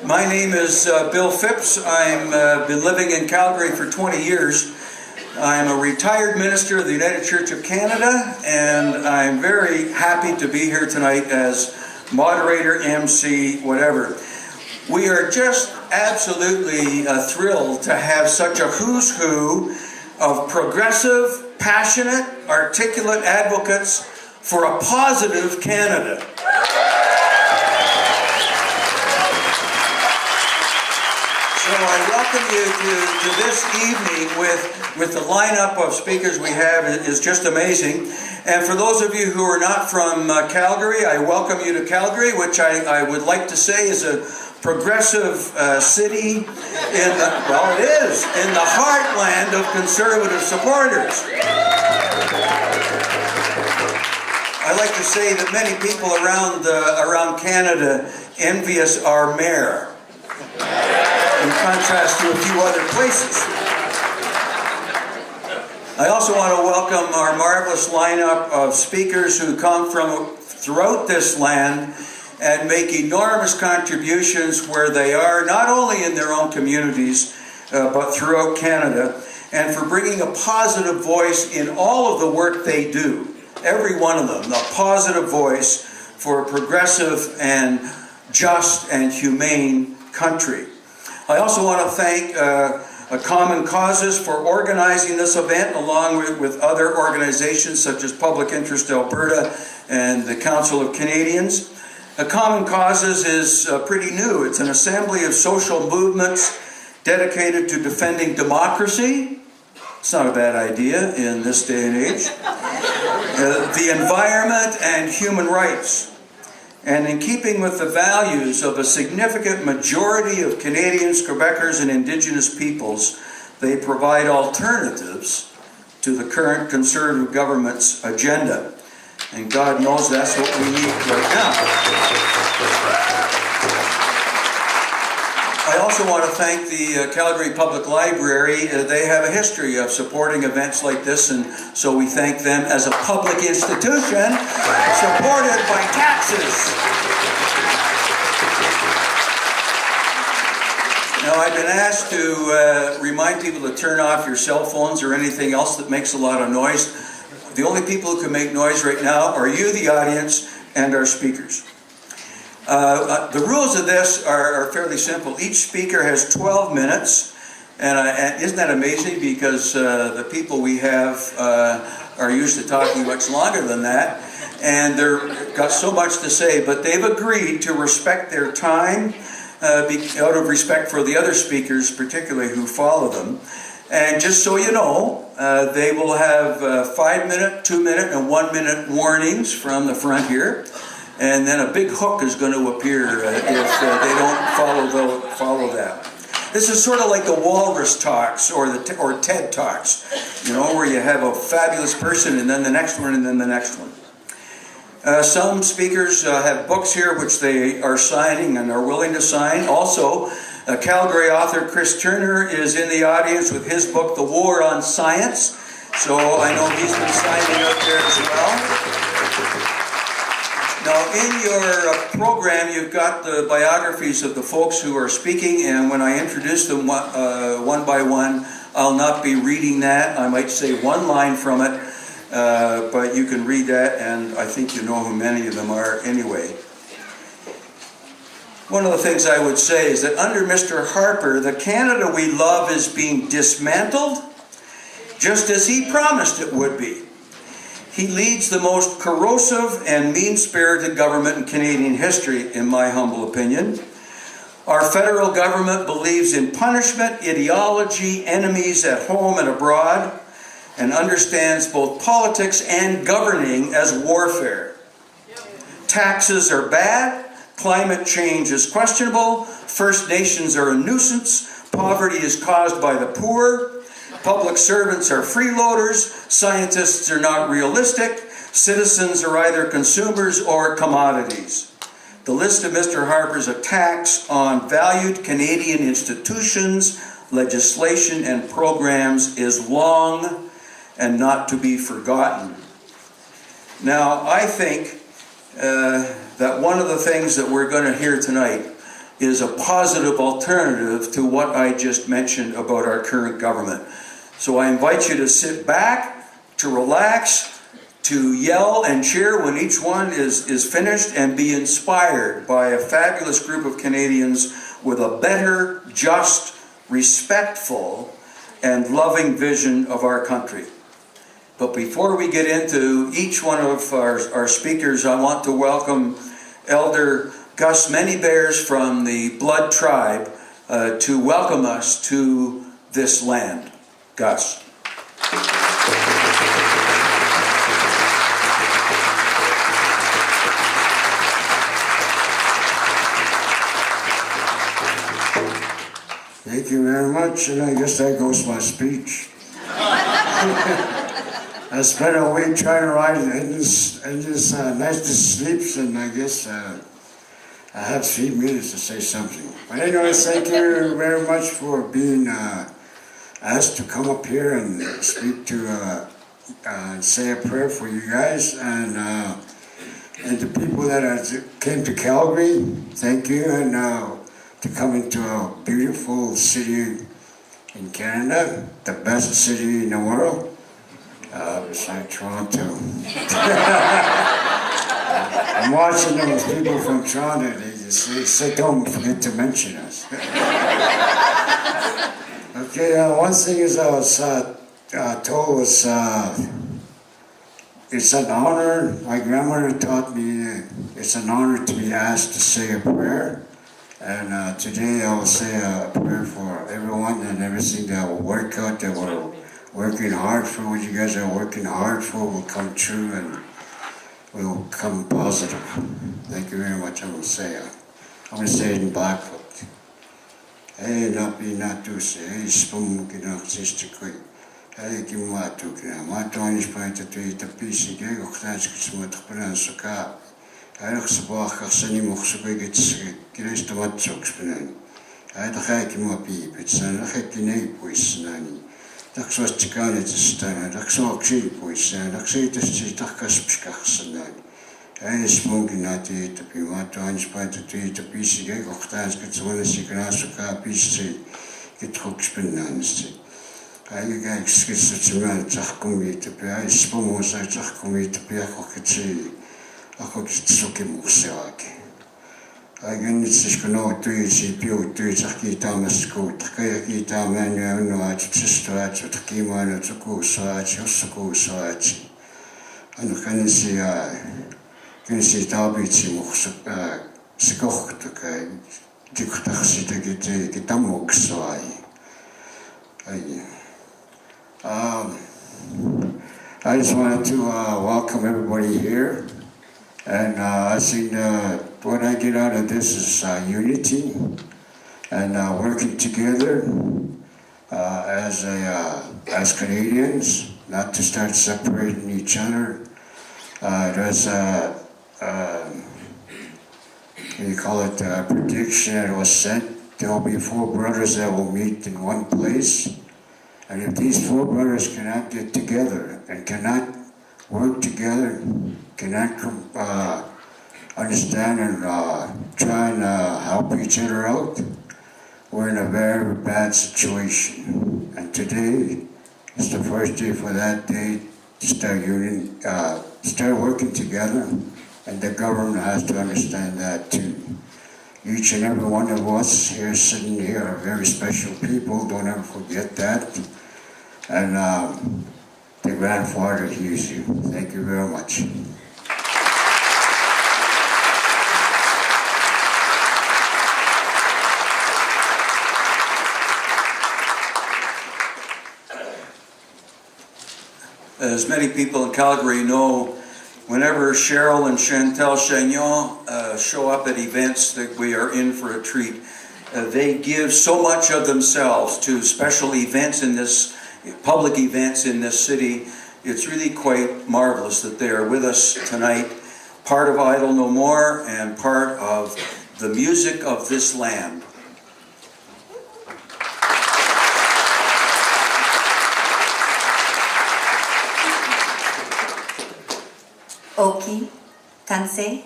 My name is Bill Phipps. I've been living in Calgary for 20 years. I'm a retired minister of the United Church of Canada, and I'm very happy to be here tonight as moderator, MC, whatever. We are just absolutely thrilled to have such a who's who of progressive, passionate, articulate advocates for a positive Canada. So I welcome you to this evening with the lineup of speakers we have is just amazing. And for those of you who are not from Calgary, I welcome you to Calgary, which I would like to say is a progressive city in the heartland of conservative supporters. I like to say that many people around Canada envy us our mayor, in contrast to a few other places. I also want to welcome our marvelous lineup of speakers who come from throughout this land and make enormous contributions where they are, not only in their own communities, but throughout Canada, and for bringing a positive voice in all of the work they do. Every one of them, a positive voice for a progressive and just and humane country. I also want to thank Common Causes for organizing this event, along with other organizations such as Public Interest Alberta and the Council of Canadians. Common Causes is pretty new. It's an assembly of social movements dedicated to defending democracy. It's not a bad idea in this day and age. The environment and human rights. And in keeping with the values of a significant majority of Canadians, Quebecers, and Indigenous peoples, they provide alternatives to the current Conservative government's agenda. And God knows that's what we need right now. I also want to thank the Calgary Public Library. They have a history of supporting events like this, and so we thank them as a public institution supported by taxes. Now, I've been asked to remind people to turn off your cell phones or anything else that makes a lot of noise. The only people who can make noise right now are you, the audience, and our speakers. The rules of this are fairly simple. Each speaker has 12 minutes, and isn't that amazing? Because the people we have are used to talking much longer than that, and they've got so much to say, but they've agreed to respect their time out of respect for the other speakers, particularly who follow them. And just so you know, they will have 5-minute, 2-minute, and 1-minute warnings from the front here. And then a big hook is going to appear if they don't follow that. This is sort of like the Walrus Talks or TED Talks, where you have a fabulous person and then the next one and then the next one. Some speakers have books here which they are signing and are willing to sign. Also, Calgary author Chris Turner is in the audience with his book, The War on Science. So I know he's been signing up there as well. Now, in your program, you've got the biographies of the folks who are speaking, and when I introduce them one by one, I'll not be reading that. I might say one line from it, but you can read that, and I think you know who many of them are anyway. One of the things I would say is that under Mr. Harper, the Canada we love is being dismantled, just as he promised it would be. He leads the most corrosive and mean-spirited government in Canadian history, in my humble opinion. Our federal government believes in punishment, ideology, enemies at home and abroad, and understands both politics and governing as warfare. Taxes are bad, climate change is questionable, First Nations are a nuisance, poverty is caused by the poor, public servants are freeloaders, scientists are not realistic, citizens are either consumers or commodities. The list of Mr. Harper's attacks on valued Canadian institutions, legislation, and programs is long and not to be forgotten. Now, I think that one of the things that we're going to hear tonight is a positive alternative to what I just mentioned about our current government. So I invite you to sit back, to relax, to yell and cheer when each one is finished, and be inspired by a fabulous group of Canadians with a better, just, respectful, and loving vision of our country. But before we get into each one of our speakers, I want to welcome Elder Gus Many Bears from the Blood Tribe to welcome us to this land. Gus. Thank you very much, and I guess that goes my speech. I spent a week trying to write and just nice to sleep, and I guess I have 3 minutes to say something. But anyway, thank you very much for being asked to come up here and speak to and say a prayer for you guys, and the people that came to Calgary. Thank you, and to come into a beautiful city in Canada, the best city in the world. Beside Toronto. I'm watching those people from Toronto, they say don't forget to mention us. Okay, one thing is I was told was it's an honor, my grandmother taught me it's an honor to be asked to say a prayer. And today I will say a prayer for everyone and everything that will work out, that we're working hard for, what you guys are working hard for will come true and will come positive. Thank you very much. I'm going to say it in Blackfoot. Hey, napi natu se, hey, spum kina sister quick. Hey, kimatu kina, matonis paita tui tapisi, gego khtans kismatkhpanan suka. Eigenlijk sabach kasani mochsuke gets kines tomatsoks panan. Hij de gek mo piep, het zijn de gek nee puis nani. Dat was tikane te staan, dat zou ik zie puis zijn, dat zie het is toch kaspskach sanani. Hij is smoking na te te pimato ans paite te pisi ge gochtans get zone signasuka pisi get hokspenanste. Hij ga skits te man zag kom je te bij spomo zag kom je te bij hokketsi. Ako kitsuke muksewake. Again, it's just going to do it, you do it, kita masko, takaya kita manu no at sistoat, takima no tuku soachi, osuku soachi. Ano kanisi tabichi muksuk, sikoch to kai, dikutaxi to get kitamuksoai. I just wanted to welcome everybody here. And I think what I get out of this is unity and working together as Canadians, not to start separating each other. There's a prediction that was sent. There will be 4 brothers that will meet in one place. And if these 4 brothers cannot get together and cannot work together, cannot understand and try and help each other out, we're in a very bad situation. And today is the first day for that day to start working together, and the government has to understand that too. Each and every one of us here sitting here are very special people, don't ever forget that. And the grandfather hears you. Thank you very much. As many people in Calgary know, whenever Cheryl and Chantal Chagnon show up at events, that we are in for a treat. They give so much of themselves to special events in this, public events in this city. It's really quite marvelous that they are with us tonight, part of Idle No More and part of the music of this land. Oki, Tansei,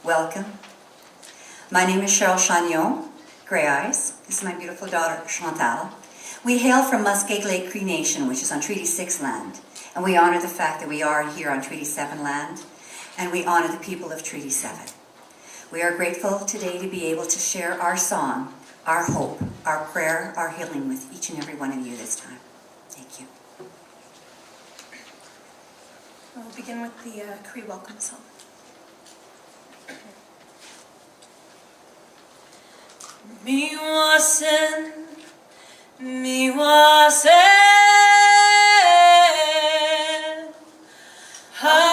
welcome. My name is Cheryl Chagnon, Grey Eyes. This is my beautiful daughter, Chantal. We hail from Muskeg Lake Cree Nation, which is on Treaty 6 land. And we honor the fact that we are here on Treaty 7 land. And we honor the people of Treaty 7. We are grateful today to be able to share our song, our hope, our prayer, our healing with each and every one of you this time. Thank you. We'll begin with the Cree welcome song. Miwasen, miwasen, hasenema,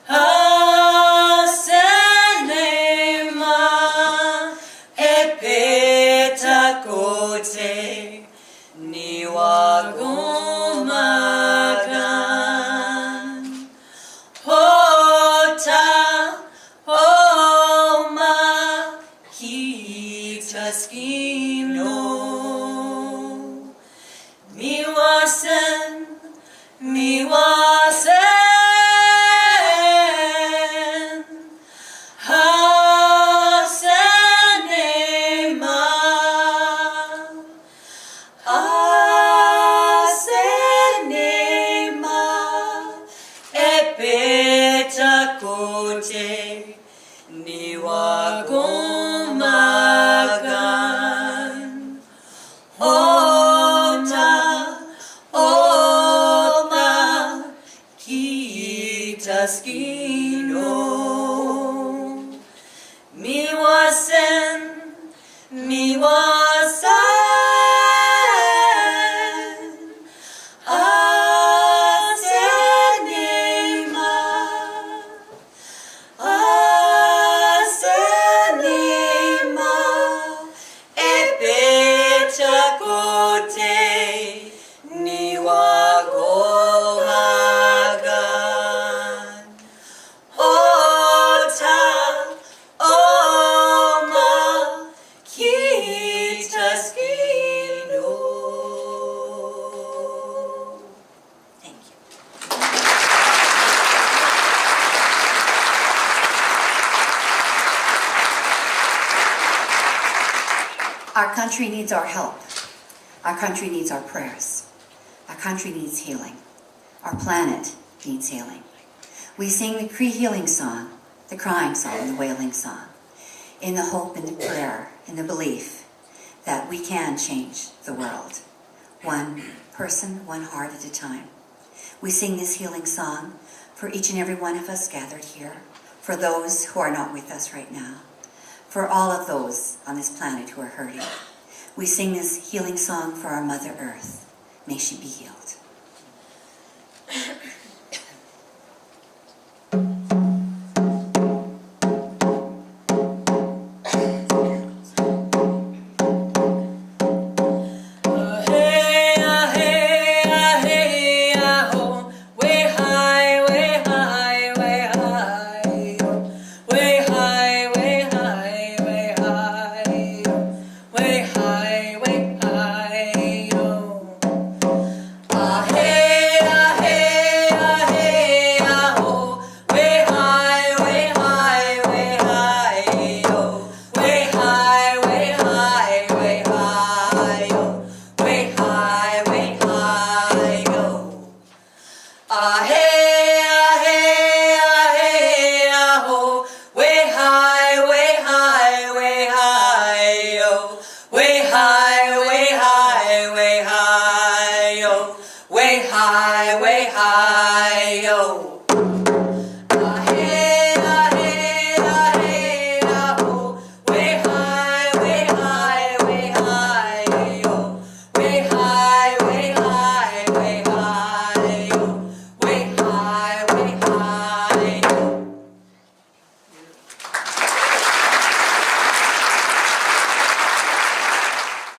hasenema, epetakote, niwagomagan. Skino miwasen, miwasen, hasenema, hasenema, epetakote, niwagomagan. Ota, kitaskino. Miwasen, miwasen, hasenema, hasenema, epetakote, niwagomagan. Ota, oma, kitaskino. Thank you. Our country needs our help. Our country needs our prayers. Our country needs healing. Our planet needs healing. We sing the Cree healing song, the crying song, the wailing song, in the hope and the prayer, in the belief that we can change the world, one person, one heart at a time. We sing this healing song for each and every one of us gathered here, for those who are not with us right now, for all of those on this planet who are hurting. We sing this healing song for our Mother Earth. May she be healed.